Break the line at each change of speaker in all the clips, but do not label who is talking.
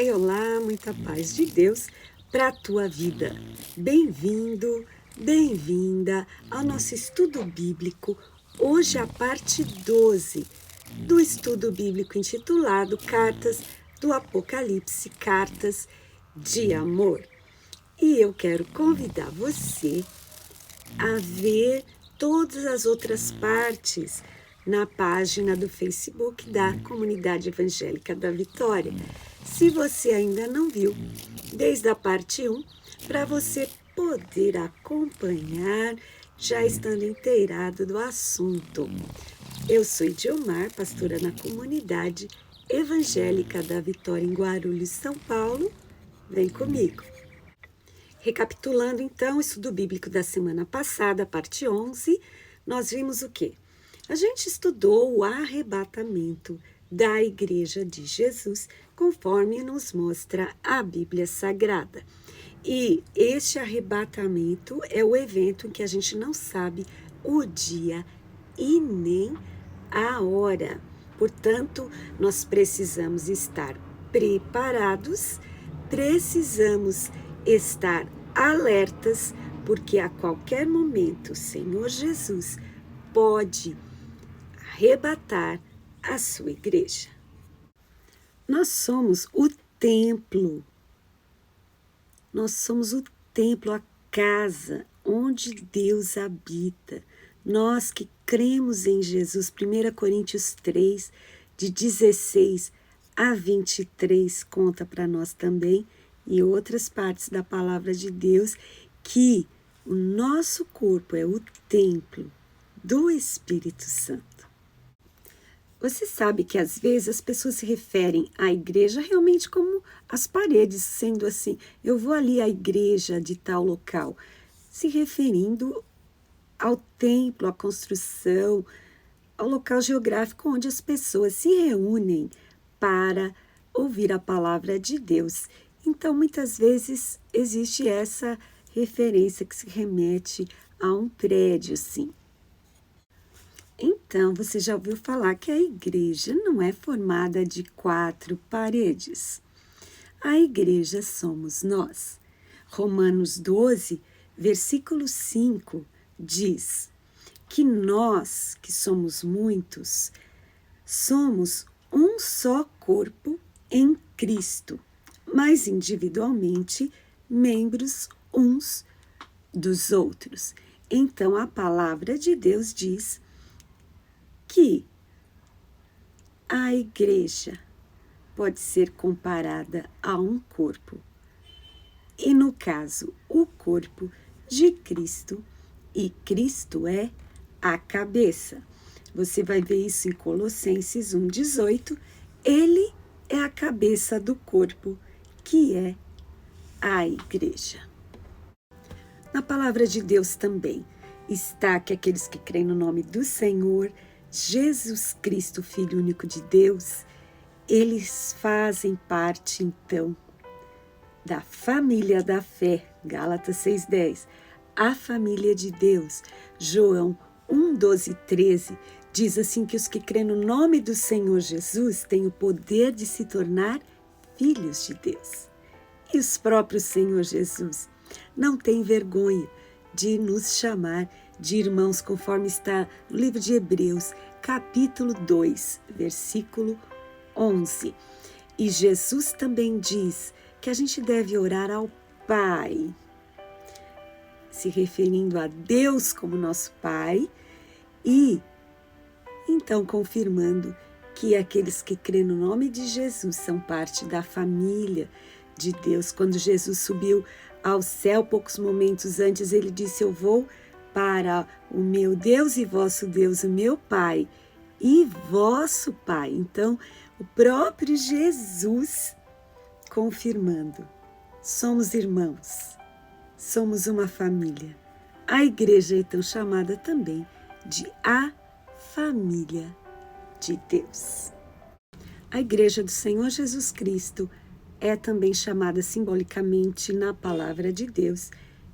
Ei, olá, muita paz de Deus para a tua vida. Bem-vindo, bem-vinda ao nosso estudo bíblico. Hoje a parte 12 do estudo bíblico intitulado Cartas do Apocalipse, Cartas de Amor. E eu quero convidar você a ver todas as outras partes na página do Facebook da Comunidade Evangélica da Vitória. Se você ainda não viu, desde a parte 1, para você poder acompanhar, já estando inteirado do assunto. Eu sou Idiomar, pastora na Comunidade Evangélica da Vitória em Guarulhos, São Paulo. Vem comigo. Recapitulando então o estudo bíblico da semana passada, parte 11, nós vimos o quê? A gente estudou o arrebatamento da Igreja de Jesus, conforme nos mostra a Bíblia Sagrada. E este arrebatamento é o evento em que a gente não sabe o dia e nem a hora. Portanto, nós precisamos estar preparados, precisamos estar alertas, porque a qualquer momento o Senhor Jesus pode arrebatar a sua igreja. Nós somos o templo. Nós somos o templo, a casa onde Deus habita. Nós que cremos em Jesus, 1 Coríntios 3, de 16 a 23, conta para nós também, e outras partes da palavra de Deus, que o nosso corpo é o templo do Espírito Santo. Você sabe que às vezes as pessoas se referem à igreja realmente como as paredes, sendo assim, eu vou ali à igreja de tal local, se referindo ao templo, à construção, ao local geográfico onde as pessoas se reúnem para ouvir a palavra de Deus. Então, muitas vezes existe essa referência que se remete a um prédio, sim. Então, você já ouviu falar que a igreja não é formada de 4 paredes. A igreja somos nós. Romanos 12, versículo 5, diz que nós, que somos muitos, somos um só corpo em Cristo, mas individualmente membros uns dos outros. Então, a palavra de Deus diz que a igreja pode ser comparada a um corpo. E no caso, o corpo de Cristo, e Cristo é a cabeça. Você vai ver isso em Colossenses 1,18. Ele é a cabeça do corpo, que é a igreja. Na palavra de Deus também está que aqueles que creem no nome do Senhor Jesus Cristo, Filho único de Deus, eles fazem parte, então, da família da fé, Gálatas 6,10, a família de Deus. João 1,12 e 13 diz assim que os que creem no nome do Senhor Jesus têm o poder de se tornar filhos de Deus. E os próprios Senhor Jesus não tem vergonha de nos chamar de irmãos, conforme está no livro de Hebreus, capítulo 2, versículo 11. E Jesus também diz que a gente deve orar ao Pai, se referindo a Deus como nosso Pai, e então confirmando que aqueles que creem no nome de Jesus são parte da família de Deus. Quando Jesus subiu ao céu, poucos momentos antes, ele disse: eu vou para o meu Deus e vosso Deus, o meu Pai e vosso Pai. Então, o próprio Jesus confirmando: somos irmãos, somos uma família. A igreja é então chamada também de a família de Deus. A igreja do Senhor Jesus Cristo é também chamada simbolicamente na palavra de Deus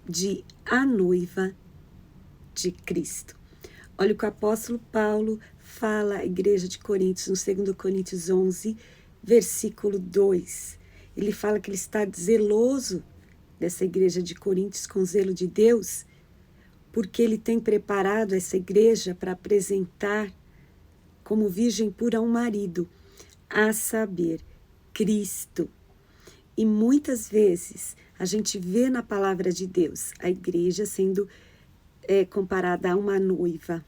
de a noiva de Cristo. Olha o que o apóstolo Paulo fala à igreja de Coríntios, no 2 Coríntios 11, versículo 2. ele fala que ele está zeloso dessa igreja de Coríntios com zelo de Deus, porque ele tem preparado essa igreja para apresentar como virgem pura um marido, a saber, Cristo. E muitas vezes a gente vê na palavra de Deus a igreja sendo comparada a uma noiva,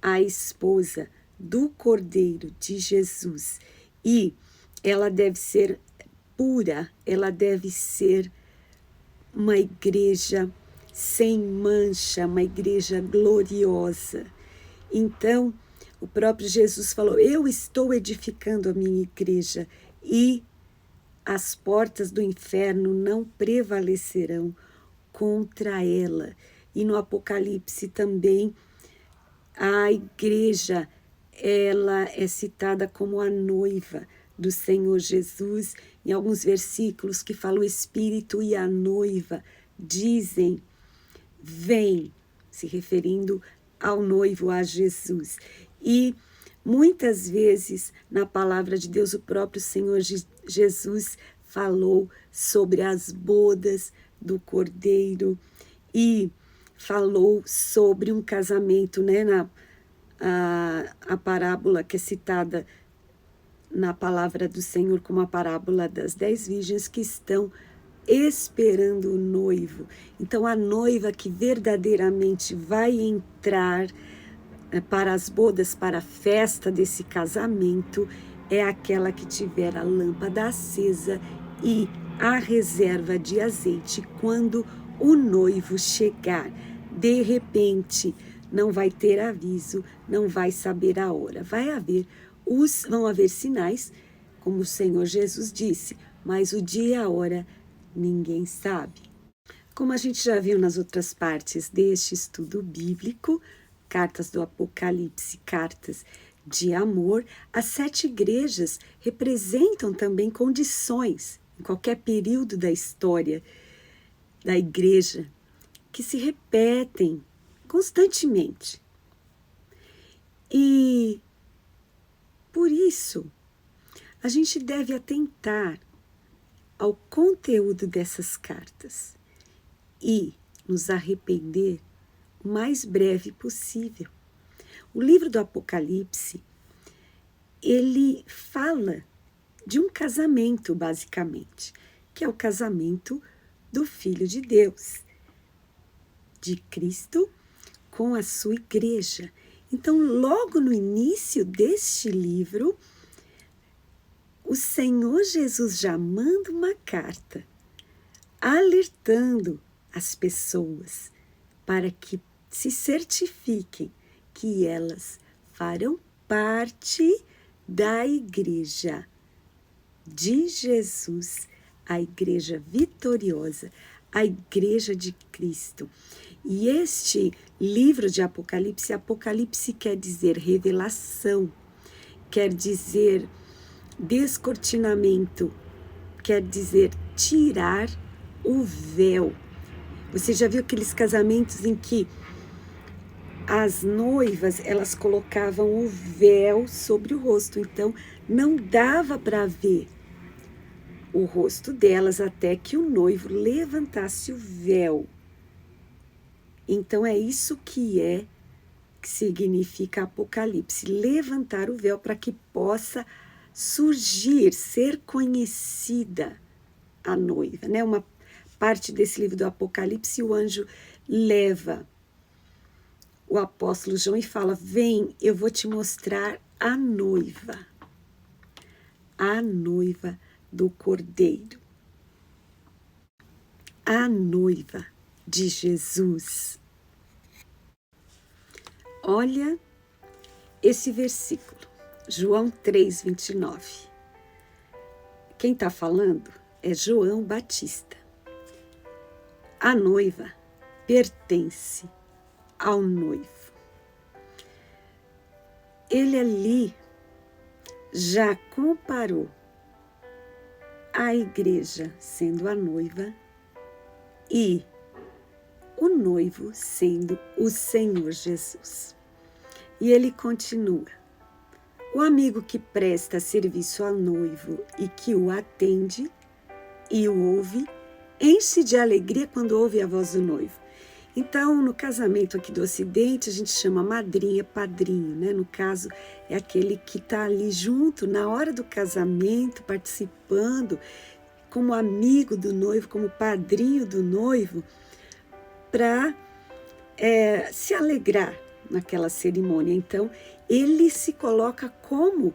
a esposa do Cordeiro de Jesus. E ela deve ser pura, ela deve ser uma igreja sem mancha, uma igreja gloriosa. Então, o próprio Jesus falou: eu estou edificando a minha igreja e as portas do inferno não prevalecerão contra ela. E no Apocalipse também, a igreja, ela é citada como a noiva do Senhor Jesus. Em alguns versículos que fala o Espírito e a noiva dizem: vem, se referindo ao noivo, a Jesus. E muitas vezes na palavra de Deus o próprio Senhor Jesus falou sobre as bodas do Cordeiro e falou sobre um casamento, né, a parábola que é citada na palavra do Senhor como a parábola das 10 virgens que estão esperando o noivo. Então a noiva que verdadeiramente vai entrar para as bodas, para a festa desse casamento, é aquela que tiver a lâmpada acesa e a reserva de azeite quando o noivo chegar. De repente, não vai ter aviso, não vai saber a hora. Vão haver sinais, como o Senhor Jesus disse, mas o dia e a hora ninguém sabe. Como a gente já viu nas outras partes deste estudo bíblico, cartas do Apocalipse, cartas de amor, as 7 igrejas representam também condições, em qualquer período da história da igreja, que se repetem constantemente. E por isso, a gente deve atentar ao conteúdo dessas cartas e nos arrepender o mais breve possível. O livro do Apocalipse, ele fala de um casamento, basicamente, que é o casamento do Filho de Deus, de Cristo com a sua igreja. Então, logo no início deste livro, o Senhor Jesus já manda uma carta alertando as pessoas para que se certifiquem que elas farão parte da igreja de Jesus, a igreja vitoriosa, a igreja de Cristo. E este livro de Apocalipse, Apocalipse quer dizer revelação, quer dizer descortinamento, quer dizer tirar o véu. Você já viu aqueles casamentos em que as noivas, elas colocavam o véu sobre o rosto, então não dava para ver o rosto delas até que o noivo levantasse o véu. Então é isso que significa Apocalipse, levantar o véu para que possa surgir, ser conhecida a noiva, né? Uma parte desse livro do Apocalipse, o anjo leva o apóstolo João e fala: vem, eu vou te mostrar a noiva do Cordeiro, a noiva de Jesus. Olha esse versículo, João 3:29. Quem está falando é João Batista. A noiva pertence ao noivo. Ele ali já comparou a igreja sendo a noiva e o noivo sendo o Senhor Jesus. E ele continua: o amigo que presta serviço ao noivo e que o atende e o ouve, enche de alegria quando ouve a voz do noivo. Então, no casamento aqui do Ocidente, a gente chama madrinha, padrinho, né? No caso, é aquele que está ali junto, na hora do casamento, participando, como amigo do noivo, como padrinho do noivo, para se alegrar naquela cerimônia. Então, ele se coloca como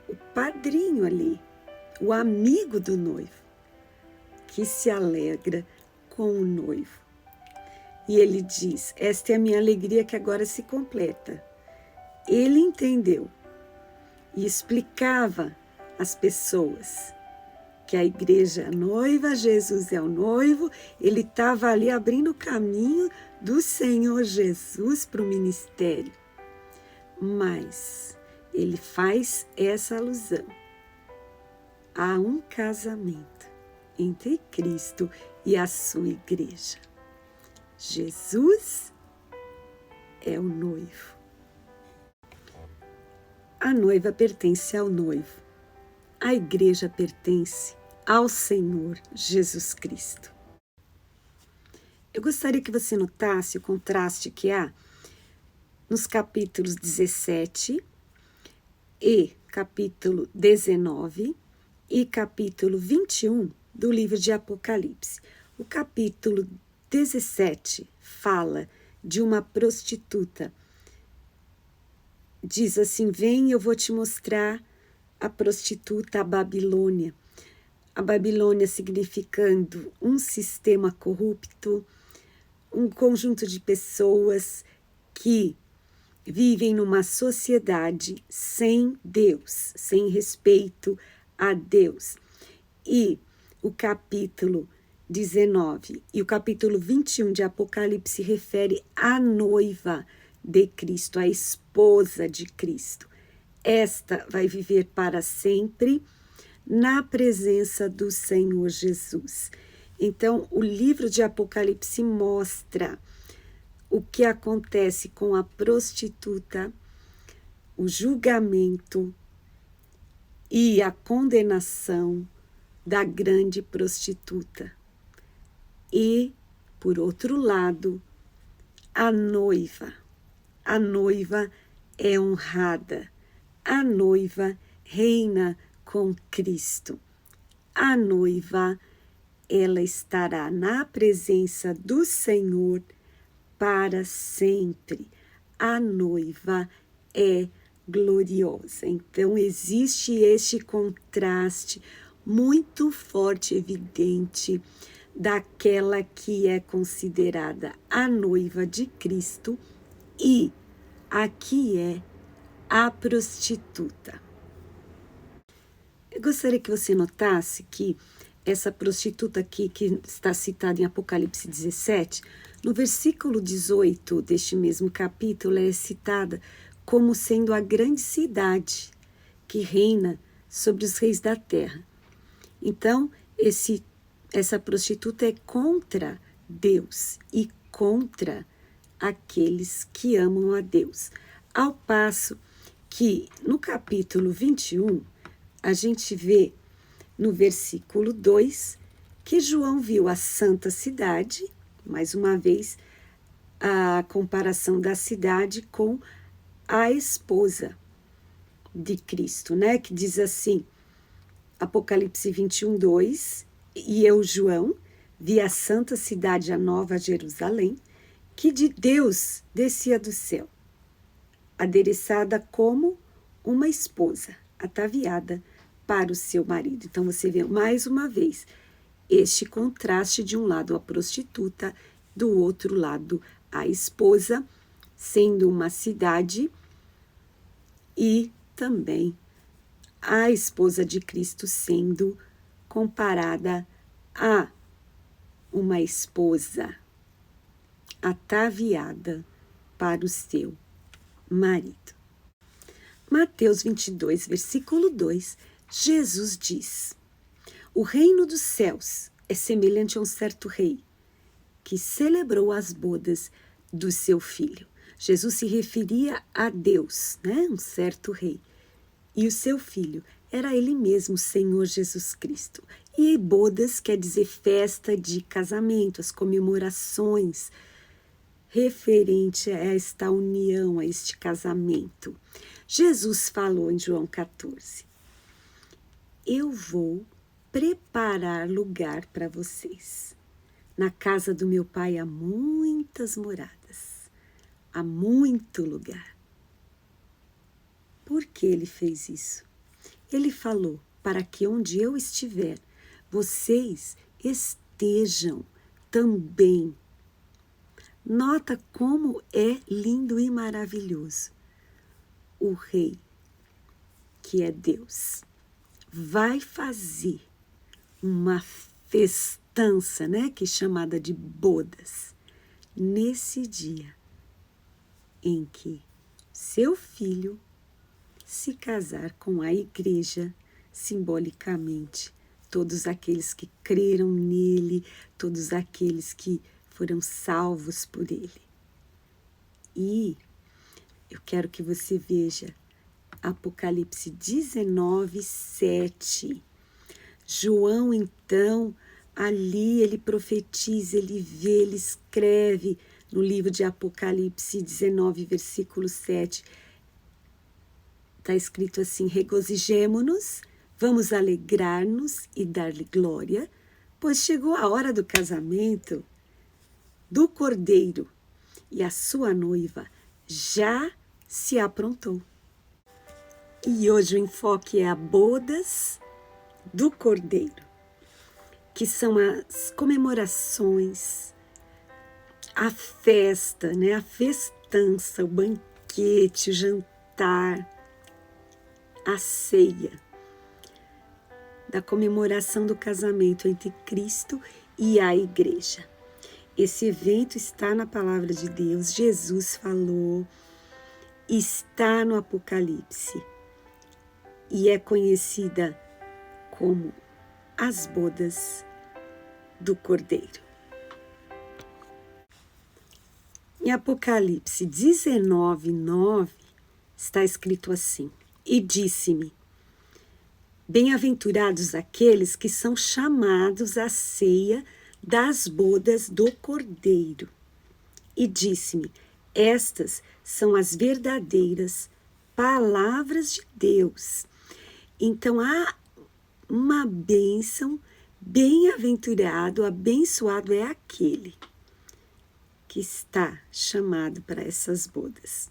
o padrinho ali, o amigo do noivo, que se alegra com o noivo. E ele diz, esta é a minha alegria que agora se completa. Ele entendeu e explicava às pessoas que a igreja é a noiva, Jesus é o noivo, ele estava ali abrindo o caminho do Senhor Jesus para o ministério. Mas ele faz essa alusão a um casamento entre Cristo e a sua igreja. Jesus é o noivo. A noiva pertence ao noivo. A igreja pertence ao Senhor Jesus Cristo. Eu gostaria que você notasse o contraste que há nos capítulos 17 e capítulo 19 e capítulo 21 do livro de Apocalipse. O capítulo 17 fala de uma prostituta. Diz assim, vem, eu vou te mostrar a prostituta, a Babilônia. A Babilônia significando um sistema corrupto, um conjunto de pessoas que vivem numa sociedade sem Deus, sem respeito a Deus. E o capítulo 19 e o capítulo 21 de Apocalipse refere à noiva de Cristo, a esposa de Cristo. Esta vai viver para sempre na presença do Senhor Jesus. Então, o livro de Apocalipse mostra o que acontece com a prostituta, o julgamento e a condenação da grande prostituta. E, por outro lado, a noiva é honrada, a noiva reina com Cristo. A noiva, ela estará na presença do Senhor para sempre. A noiva é gloriosa. Então, existe este contraste muito forte, evidente, daquela que é considerada a noiva de Cristo e a que é a prostituta. Eu gostaria que você notasse que essa prostituta aqui, que está citada em Apocalipse 17, no versículo 18 deste mesmo capítulo, ela é citada como sendo a grande cidade que reina sobre os reis da terra. Então, essa prostituta é contra Deus e contra aqueles que amam a Deus. Ao passo que no capítulo 21, a gente vê no versículo 2 que João viu a santa cidade, mais uma vez a comparação da cidade com a esposa de Cristo, né? Que diz assim, Apocalipse 21, 2, e eu, João, vi a santa cidade, a nova Jerusalém, que de Deus descia do céu, adereçada como uma esposa, ataviada para o seu marido. Então, você vê mais uma vez este contraste, de um lado a prostituta, do outro lado a esposa, sendo uma cidade, e também a esposa de Cristo sendo comparada a uma esposa ataviada para o seu marido. Mateus 22, versículo 2, Jesus diz: o reino dos céus é semelhante a um certo rei que celebrou as bodas do seu filho. Jesus se referia a Deus, né? Um certo rei. E o seu filho era ele mesmo, o Senhor Jesus Cristo. E bodas quer dizer festa de casamento, as comemorações referente a esta união, a este casamento. Jesus falou em João 14, eu vou preparar lugar para vocês. Na casa do meu pai há muitas moradas, há muito lugar. Por que ele fez isso? Ele falou, para que onde eu estiver, vocês estejam também. Nota como é lindo e maravilhoso. O Rei, que é Deus, vai fazer uma festança, né, que é chamada de bodas, nesse dia em que seu filho se casar com a igreja, simbolicamente, todos aqueles que creram nele, todos aqueles que foram salvos por ele. E eu quero que você veja Apocalipse 19, 7. João, então, ali ele profetiza, ele vê, ele escreve no livro de Apocalipse 19, versículo 7. Está escrito assim, regozijemo-nos, vamos alegrar-nos e dar-lhe glória, pois chegou a hora do casamento do Cordeiro, e a sua noiva já se aprontou. E hoje o enfoque é a bodas do Cordeiro, que são as comemorações, a festa, né? A festança, o banquete, o jantar, a ceia, da comemoração do casamento entre Cristo e a igreja. Esse evento está na palavra de Deus, Jesus falou, está no Apocalipse e é conhecida como as bodas do Cordeiro. Em Apocalipse 19, 9, está escrito assim, e disse-me, bem-aventurados aqueles que são chamados à ceia das bodas do Cordeiro. E disse-me, estas são as verdadeiras palavras de Deus. Então há uma bênção, bem-aventurado, abençoado é aquele que está chamado para essas bodas.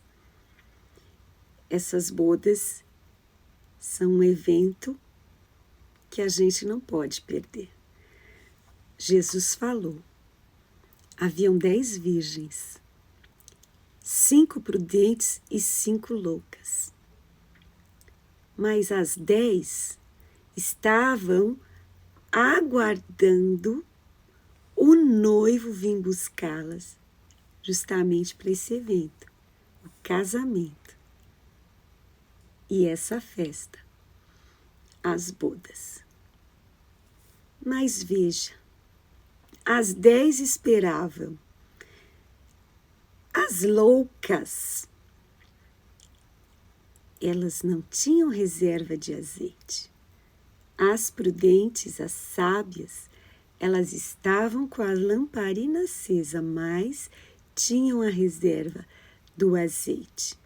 Essas bodas são um evento que a gente não pode perder. Jesus falou, haviam 10 virgens, 5 prudentes e 5 loucas. Mas as 10 estavam aguardando o noivo vir buscá-las, justamente para esse evento, o casamento. E essa festa, as bodas. Mas veja, as 10 esperavam. As loucas, elas não tinham reserva de azeite. As prudentes, as sábias, elas estavam com a lamparina acesa, mas tinham a reserva do azeite.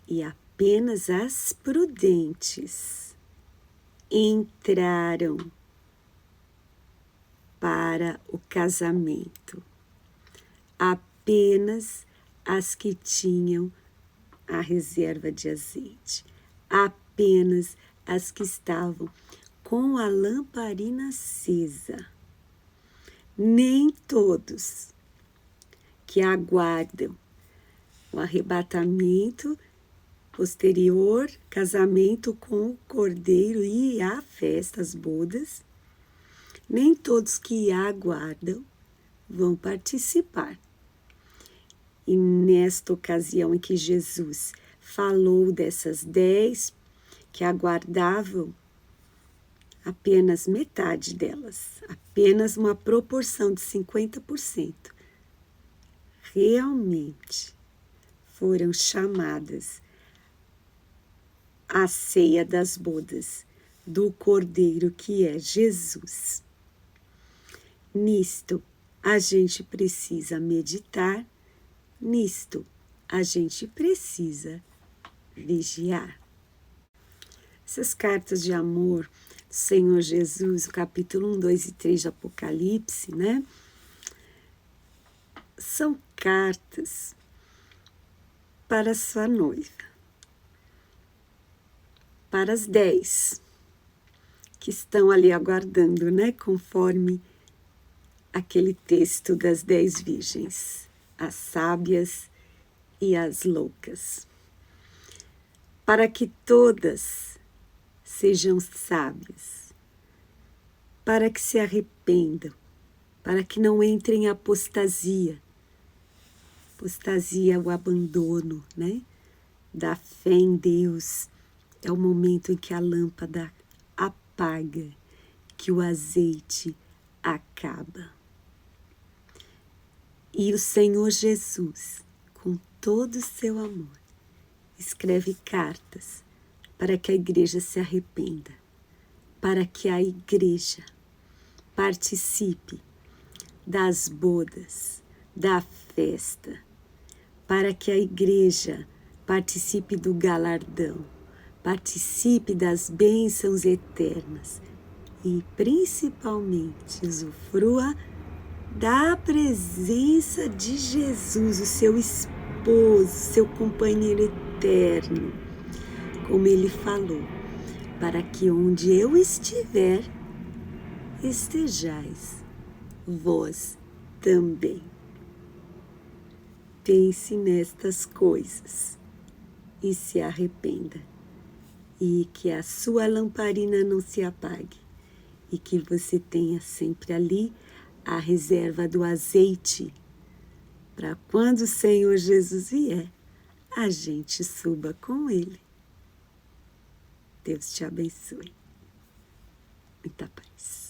E apenas as prudentes entraram para o casamento. Apenas as que tinham a reserva de azeite. Apenas as que estavam com a lamparina acesa. Nem todos que aguardam o arrebatamento posterior, casamento com o Cordeiro e a festa, as bodas, nem todos que aguardam vão participar. E nesta ocasião em que Jesus falou dessas 10 que aguardavam, apenas metade delas, apenas uma proporção de 50%, realmente foram chamadas a ceia das bodas do Cordeiro que é Jesus. Nisto a gente precisa meditar, nisto a gente precisa vigiar. Essas cartas de amor do Senhor Jesus, o capítulo 1, 2 e 3 de Apocalipse, né? São cartas para sua noiva, para as 10 que estão ali aguardando, né? Conforme aquele texto das 10 virgens, as sábias e as loucas. Para que todas sejam sábias, para que se arrependam, para que não entrem em apostasia. Apostasia é o abandono, né? Da fé em Deus. É o momento em que a lâmpada apaga, que o azeite acaba. E o Senhor Jesus, com todo o seu amor, escreve cartas para que a igreja se arrependa, para que a igreja participe das bodas, da festa, para que a igreja participe do galardão, participe das bênçãos eternas e principalmente usufrua da presença de Jesus, o seu esposo, seu companheiro eterno, como ele falou, para que onde eu estiver, estejais vós também. Pense nestas coisas e se arrependa, e que a sua lamparina não se apague, e que você tenha sempre ali a reserva do azeite, para quando o Senhor Jesus vier, a gente suba com Ele. Deus te abençoe. Muita paz.